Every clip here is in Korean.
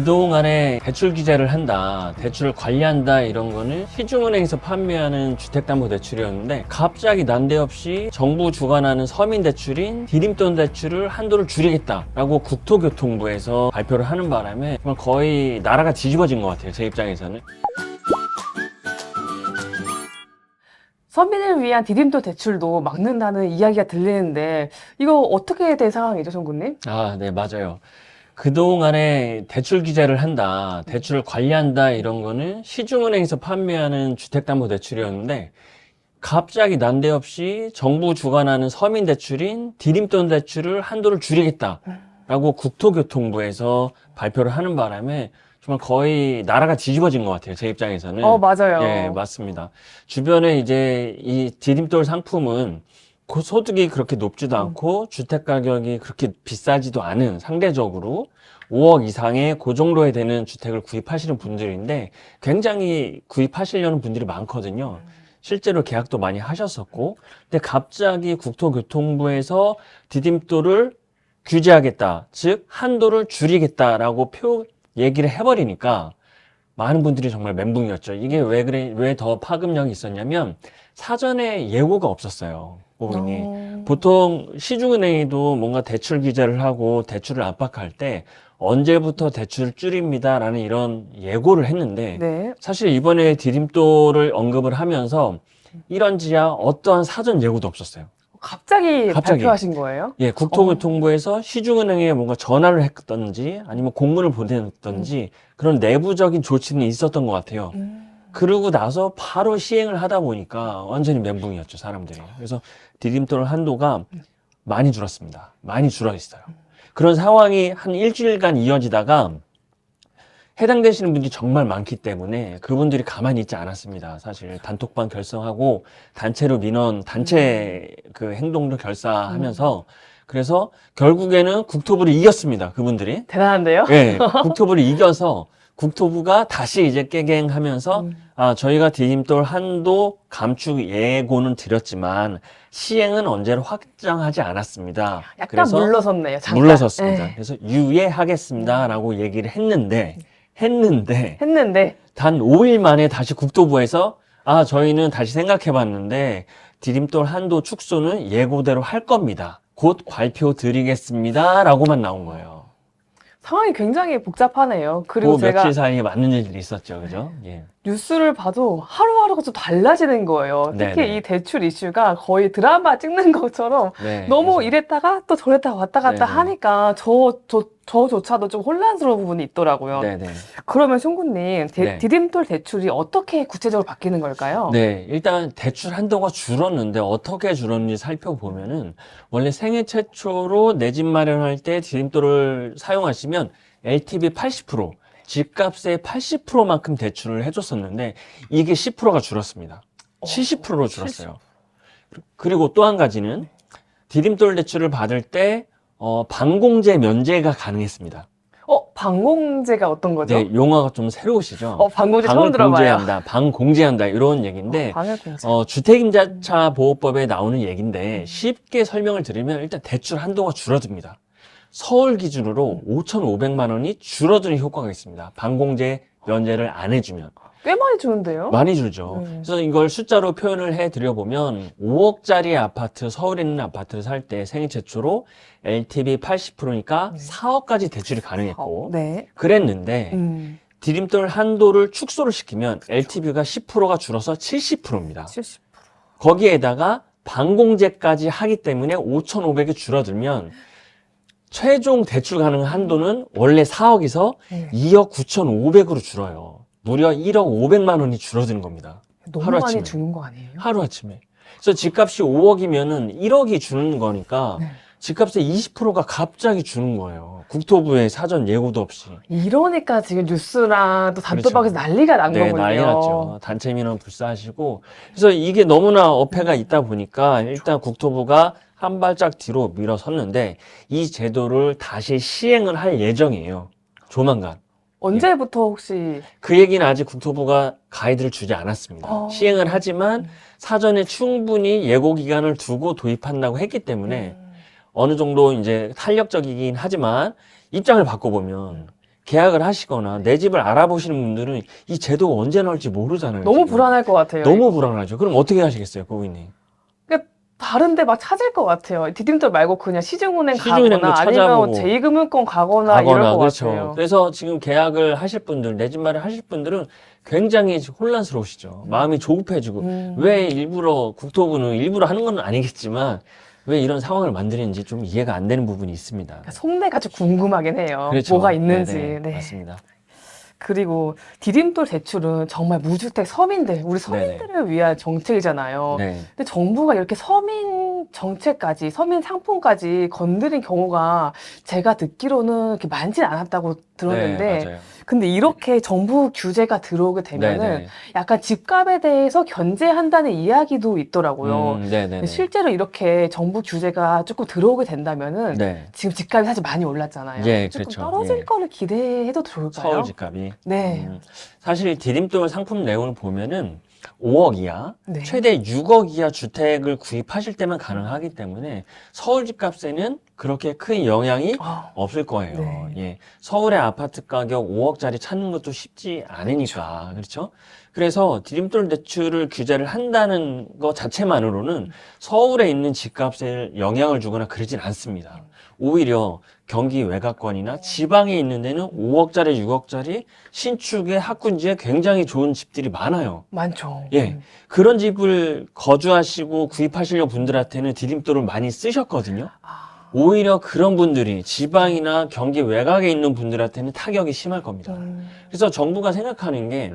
그동안에 대출 규제를 한다, 대출을 관리한다 이런 거는 시중은행에서 판매하는 주택담보대출이었는데 갑자기 난데없이 정부 주관하는 서민대출인 디딤돈대출을 한도를 줄이겠다라고 국토교통부에서 발표를 하는 바람에 정말 거의 나라가 뒤집어진 것 같아요, 제 입장에서는. 서민을 위한 디딤돌 대출도 막는다는 이야기가 들리는데 이거 어떻게 된 상황이죠, 정구님? 네, 맞아요. 그동안에 대출 규제를 한다, 대출을 관리한다 이런 거는 시중은행에서 판매하는 주택담보대출이었는데 갑자기 난데없이 정부 주관하는 서민대출인 디딤돈대출을 한도를 줄이겠다라고 국토교통부에서 발표를 하는 바람에 정말 거의 나라가 뒤집어진 것 같아요, 제 입장에서는. 맞아요. 예, 맞습니다. 주변에 이제 이 디딤돌 상품은 그 소득이 그렇게 높지도 않고 주택 가격이 그렇게 비싸지도 않은 상대적으로 5억 이상의 그 정도에 되는 주택을 구입하시는 분들인데 굉장히 구입하시려는 분들이 많거든요. 실제로 계약도 많이 하셨었고, 근데 갑자기 국토교통부에서 디딤돌을 규제하겠다, 즉 한도를 줄이겠다라고 얘기를 해버리니까 많은 분들이 정말 멘붕이었죠. 이게 왜 더 파급력이 있었냐면 사전에 예고가 없었어요. 고객님. 보통 시중은행에도 뭔가 대출 규제를 하고 대출을 압박할 때 언제부터 대출을 줄입니다라는 이런 예고를 했는데 네. 사실 이번에 디딤돌을 언급을 하면서 이런지야 어떠한 사전 예고도 없었어요. 갑자기 발표하신 거예요? 예, 국토교통부에서 시중은행에 뭔가 전화를 했던지 아니면 공문을 보냈던지 그런 내부적인 조치는 있었던 것 같아요. 그러고 나서 바로 시행을 하다 보니까 완전히 멘붕이었죠, 사람들이. 그래서 디딤돌 한도가 많이 줄었습니다. 많이 줄어 있어요. 그런 상황이 한 일주일간 이어지다가 해당되시는 분들이 정말 많기 때문에 그분들이 가만히 있지 않았습니다. 사실 단톡방 결성하고 단체로 민원, 단체 그 행동도 결사하면서 그래서 결국에는 국토부를 이겼습니다. 그분들이. 대단한데요? 네, 국토부를 이겨서 국토부가 다시 이제 깨갱하면서 저희가 디딤돌 한도 감축 예고는 드렸지만 시행은 언제로 확정하지 않았습니다. 약간 그래서 물러섰네요. 잠깐. 물러섰습니다. 네. 그래서 유예하겠습니다라고 얘기를 했는데 단 5일 만에 다시 국토부에서 저희는 다시 생각해 봤는데 디딤돌 한도 축소는 예고대로 할 겁니다. 곧 발표 드리겠습니다. 라고만 나온 거예요. 상황이 굉장히 복잡하네요. 그리고 그 제가 며칠 사이에 맞는 일들이 있었죠. 그죠? 예. 뉴스를 봐도 하루하루가 좀 달라지는 거예요. 특히 네네. 이 대출 이슈가 거의 드라마 찍는 것처럼 네, 너무 그래서- 이랬다가 또 저랬다가 왔다 갔다 네네. 하니까 저조차도 좀 혼란스러운 부분이 있더라고요. 네네. 그러면 송구님, 네. 디딤돌 대출이 어떻게 구체적으로 바뀌는 걸까요? 네, 일단 대출 한도가 줄었는데 어떻게 줄었는지 살펴보면은 원래 생애 최초로 내 집 마련할 때 디딤돌을 사용하시면 LTV 80%, 집값의 80%만큼 대출을 해줬었는데 이게 10%가 줄었습니다. 70%로 줄었어요. 그리고 또 한 가지는 디딤돌 대출을 받을 때 반공제 면제가 가능했습니다. 방공제가 어떤 거죠? 네, 용어가 좀 새로우시죠? 방공제 방을 처음 들어봐요. 공제한다, 방 공제한다 이런 얘기인데 방을 공제. 주택임대차 보호법에 나오는 얘기인데 쉽게 설명을 드리면 일단 대출 한도가 줄어듭니다. 서울 기준으로 5,500만 원이 줄어드는 효과가 있습니다. 방공제 면제를 안 해주면. 꽤 많이 주는데요? 많이 줄죠. 그래서 이걸 숫자로 표현을 해드려보면 5억짜리 아파트, 서울에 있는 아파트를 살 때 생애 최초로 LTV 80%니까 4억까지 대출이 가능했고 네. 그랬는데 디딤돌 한도를 축소를 시키면 LTV가 10%가 줄어서 70%입니다. 70. 거기에다가 반공제까지 하기 때문에 5,500이 줄어들면 최종 대출 가능 한도는 원래 4억에서 2억 9,500으로 줄어요. 무려 1억 500만 원이 줄어드는 겁니다. 너무 하루아침에. 많이 주는 거 아니에요? 하루아침에. 그래서 집값이 5억이면은 1억이 주는 거니까 네. 집값의 20%가 갑자기 주는 거예요. 국토부의 사전 예고도 없이. 이러니까 지금 뉴스랑 또 단톡방에서 그렇죠. 난리가 난 네, 거군요. 난리 났죠. 단체 민원 불사하시고. 그래서 이게 너무나 어폐가 있다 보니까 일단 국토부가 한 발짝 뒤로 밀어섰는데 이 제도를 다시 시행을 할 예정이에요. 조만간. 언제부터 혹시 그 얘기는 아직 국토부가 가이드를 주지 않았습니다. 시행을 하지만 사전에 충분히 예고 기간을 두고 도입한다고 했기 때문에 어느 정도 이제 탄력적이긴 하지만 입장을 바꿔보면 계약을 하시거나 내 집을 알아보시는 분들은 이 제도가 언제 나올지 모르잖아요. 너무 지금. 불안할 것 같아요. 너무 불안하죠. 그럼 어떻게 하시겠어요, 고객님? 그러니까 다른데 막 찾을 것 같아요. 디딤돌 말고 그냥 시중은행 시중은행도 가거나 아니면 찾아보고 제2금융권 가거나 이럴 것 그렇죠. 같아요. 그래서 지금 계약을 하실 분들, 내 집 마련 하실 분들은 굉장히 혼란스러우시죠. 마음이 조급해지고 왜 일부러 국토부는 일부러 하는 건 아니겠지만 왜 이런 상황을 만드는지 좀 이해가 안 되는 부분이 있습니다. 그러니까 속내가 좀 궁금하긴 해요. 그렇죠. 뭐가 있는지. 네네, 네. 맞습니다. 그리고 디딤돌 대출은 정말 무주택 서민들, 우리 서민들을 위한 정책이잖아요. 네. 근데 정부가 이렇게 서민 정책까지, 서민 상품까지 건드린 경우가 제가 듣기로는 이렇게 많진 않았다고 들었는데, 네, 맞아요. 근데 이렇게 정부 규제가 들어오게 되면은 네네. 약간 집값에 대해서 견제한다는 이야기도 있더라고요. 네네네. 실제로 이렇게 정부 규제가 조금 들어오게 된다면은 네. 지금 집값이 사실 많이 올랐잖아요. 예, 조금 그렇죠. 떨어질 예. 거를 기대해도 좋을까요? 서울 집값이. 네. 사실 디딤돌 상품 내용을 보면은 5억 이하, 네. 최대 6억 이하 주택을 구입하실 때만 가능하기 때문에 서울 집값에는 그렇게 큰 영향이 아, 없을 거예요. 네. 예. 서울의 아파트 가격 5억짜리 찾는 것도 쉽지 않으니까. 그렇죠? 그래서 디딤돌 대출을 규제를 한다는 것 자체만으로는 서울에 있는 집값에 영향을 주거나 그러진 않습니다. 오히려 경기 외곽권이나 지방에 있는 데는 5억짜리, 6억짜리 신축의 학군지에 굉장히 좋은 집들이 많아요. 많죠. 예. 그런 집을 거주하시고 구입하시려는 분들한테는 디딤돌을 많이 쓰셨거든요. 아, 오히려 그런 분들이 지방이나 경기 외곽에 있는 분들한테는 타격이 심할 겁니다. 그래서 정부가 생각하는 게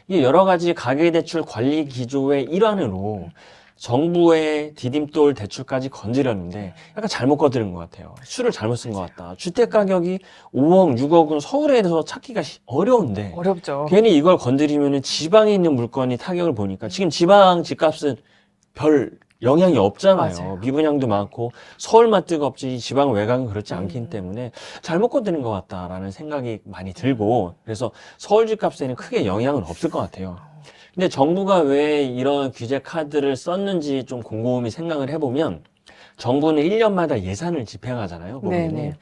이 여러 가지 가계대출 관리 기조의 일환으로 정부의 디딤돌 대출까지 건드렸는데 약간 잘못 건드린 것 같아요. 수를 잘못 쓴 것 같다. 주택 가격이 5억, 6억은 서울에서 찾기가 어려운데 어렵죠. 괜히 이걸 건드리면 지방에 있는 물건이 타격을 보니까 지금 지방 집값은 별 영향이 없잖아요. 맞아요. 미분양도 많고 서울만 뜨겁지 지방 외곽은 그렇지 않기 때문에 잘못 건드린 것 같다라는 생각이 많이 들고 그래서 서울 집값에는 크게 영향은 없을 것 같아요. 근데 정부가 왜 이런 규제 카드를 썼는지 좀 곰곰이 생각을 해보면 정부는 1년마다 예산을 집행하잖아요. 네네. 보면은.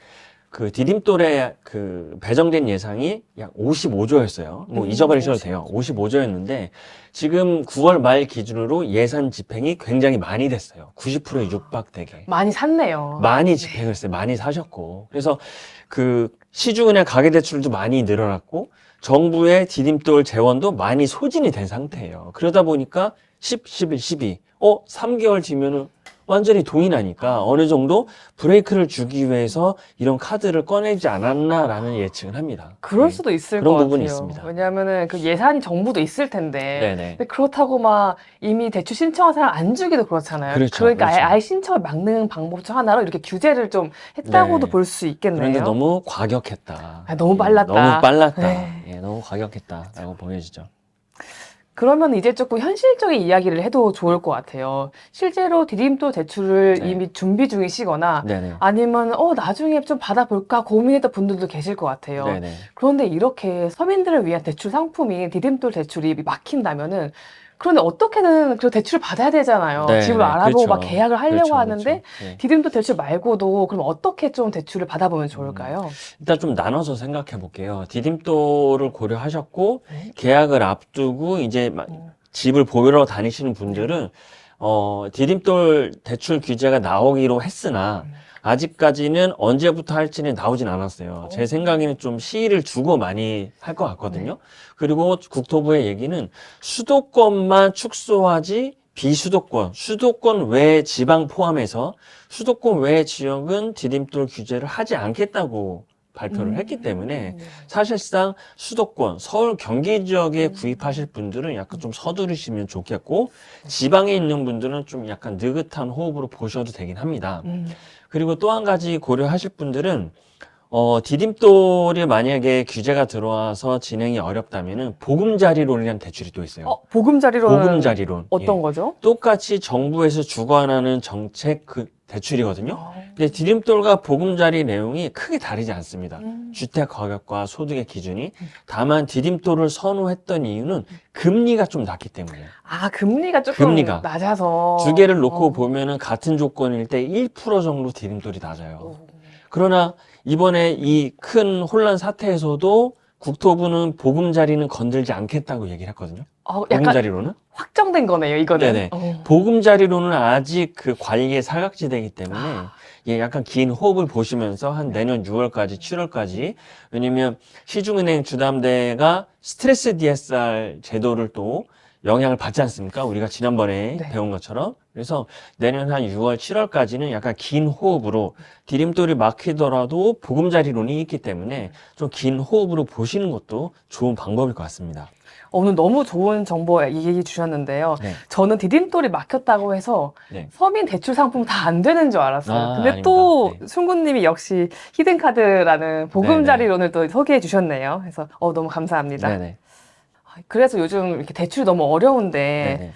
그 디딤돌에 그 배정된 예산이 약 55조였어요. 뭐 잊어버리셔도 돼요. 55조였는데 지금 9월 말 기준으로 예산 집행이 굉장히 많이 됐어요. 90%에 육박되게. 많이 샀네요. 많이 집행을 했어요. 많이 사셨고. 그래서 그 시중은행 가계대출도 많이 늘어났고 정부의 디딤돌 재원도 많이 소진이 된 상태예요. 그러다 보니까 10, 11, 12. 3개월 뒤면은 완전히 돈이 나니까 어느 정도 브레이크를 주기 위해서 이런 카드를 꺼내지 않았나라는 예측을 합니다. 그럴 네. 수도 있을 그런 것 부분이 같아요. 있습니다. 왜냐하면은 그 예산이 정부도 있을 텐데. 네네. 근데 그렇다고 막 이미 대출 신청한 사람 안 주기도 그렇잖아요. 그렇죠, 그러니까 그렇죠. 아예 신청을 막는 방법 중 하나로 이렇게 규제를 좀 했다고도 네. 볼 수 있겠네요. 그런데 너무 과격했다. 아, 너무 예, 빨랐다. 너무 빨랐다. 네. 예, 너무 과격했다라고 보여지죠. 그러면 이제 조금 현실적인 이야기를 해도 좋을 것 같아요. 실제로 디딤돌 대출을 네. 이미 준비 중이시거나 네네. 아니면 나중에 좀 받아볼까 고민했던 분들도 계실 것 같아요. 네네. 그런데 이렇게 서민들을 위한 대출 상품인 디딤돌 대출이 막힌다면은 그런데 어떻게든 그 대출을 받아야 되잖아요. 네, 집을 네, 알아보고 막 그렇죠. 계약을 하려고 그렇죠, 하는데 그렇죠. 네. 디딤돌 대출 말고도 그럼 어떻게 좀 대출을 받아보면 좋을까요? 일단 좀 나눠서 생각해 볼게요. 디딤돌을 고려하셨고 네. 계약을 앞두고 이제 집을 보러 다니시는 분들은 디딤돌 대출 규제가 나오기로 했으나 아직까지는 언제부터 할지는 나오진 않았어요. 제 생각에는 좀 시일을 두고 많이 할 것 같거든요. 그리고 국토부의 얘기는 수도권만 축소하지 비수도권, 수도권 외 지방 포함해서 수도권 외 지역은 디딤돌 규제를 하지 않겠다고 발표를 했기 때문에 사실상 수도권, 서울, 경기 지역에 구입하실 분들은 약간 좀 서두르시면 좋겠고 지방에 있는 분들은 좀 약간 느긋한 호흡으로 보셔도 되긴 합니다. 그리고 또 한 가지 고려하실 분들은 디딤돌이 만약에 규제가 들어와서 진행이 어렵다면은 보금자리론이라는 대출이 또 있어요. 보금자리로는 보금자리론. 어떤 예. 거죠? 똑같이 정부에서 주관하는 정책 그 대출이거든요. 근데 디딤돌과 보금자리 내용이 크게 다르지 않습니다. 주택 가격과 소득의 기준이. 다만 디딤돌을 선호했던 이유는 금리가 좀 낮기 때문이에요. 아, 금리가 조금 금리가. 낮아서. 두 개를 놓고 보면은 같은 조건일 때 1% 정도 디딤돌이 낮아요. 그러나 이번에 이 큰 혼란 사태에서도 국토부는 보금자리는 건들지 않겠다고 얘기를 했거든요. 약간 보금자리로는. 확정된 거네요, 이거는. 네네. 보금자리로는 아직 그 관리의 사각지대이기 때문에 예, 약간 긴 호흡을 보시면서 한 내년 6월까지, 7월까지. 왜냐면 시중은행 주담대가 스트레스 DSR 제도를 또 영향을 받지 않습니까? 우리가 지난번에 네. 배운 것처럼. 그래서 내년 한 6월, 7월까지는 약간 긴 호흡으로 디딤돌이 막히더라도 보금자리론이 있기 때문에 좀 긴 호흡으로 보시는 것도 좋은 방법일 것 같습니다. 오늘 너무 좋은 정보 얘기 주셨는데요. 네. 저는 디딤돌이 막혔다고 해서 네. 서민 대출 상품 다 안 되는 줄 알았어요. 아, 근데 아닙니다. 또 네. 순구님이 역시 히든카드라는 보금자리론을 또 소개해 주셨네요. 그래서 너무 감사합니다. 네네. 그래서 요즘 이렇게 대출이 너무 어려운데 네네.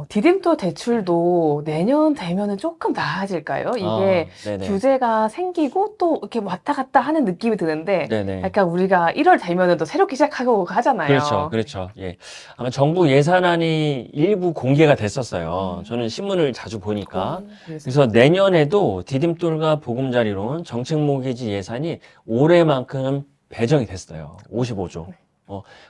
디딤돌 대출도 내년 되면은 조금 나아질까요? 이게 네네. 규제가 생기고 또 이렇게 왔다 갔다 하는 느낌이 드는데 네네. 약간 우리가 1월 되면은 또 새롭게 시작하고 하잖아요. 그렇죠, 그렇죠. 예. 아마 정부 예산안이 일부 공개가 됐었어요. 저는 신문을 자주 보니까. 그래서 내년에도 디딤돌과 보금자리론 정책모기지 예산이 올해만큼 배정이 됐어요. 55조.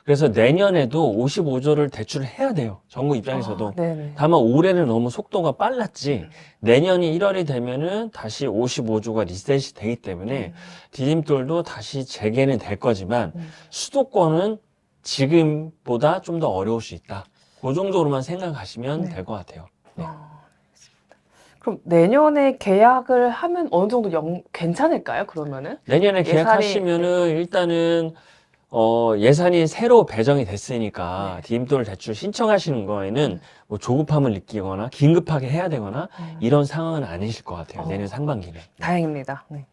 그래서 내년에도 55조를 대출을 해야 돼요. 정부 입장에서도. 네네. 다만 올해는 너무 속도가 빨랐지. 내년이 1월이 되면은 다시 55조가 리셋이 되기 때문에 디딤돌도 다시 재개는 될 거지만 수도권은 지금보다 좀 더 어려울 수 있다. 그 정도로만 생각하시면 네. 될 것 같아요. 네. 그럼 내년에 계약을 하면 어느 정도 괜찮을까요? 그러면은? 내년에 예산이- 계약하시면은 일단은 예산이 새로 배정이 됐으니까 네. 디딤돌 대출 신청하시는 거에는 뭐 조급함을 느끼거나 긴급하게 해야 되거나 이런 상황은 아니실 것 같아요. 내년 상반기는. 다행입니다. 네.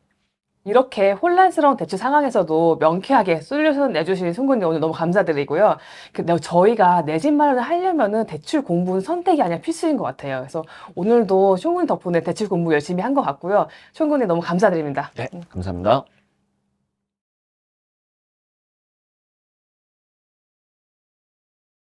이렇게 혼란스러운 대출 상황에서도 명쾌하게 솔루션 내주신 순구님 오늘 너무 감사드리고요. 저희가 내 집 마련을 하려면은 대출 공부는 선택이 아니라 필수인 것 같아요. 그래서 오늘도 순구님 덕분에 대출 공부 열심히 한 것 같고요. 순구님 너무 감사드립니다. 네, 감사합니다.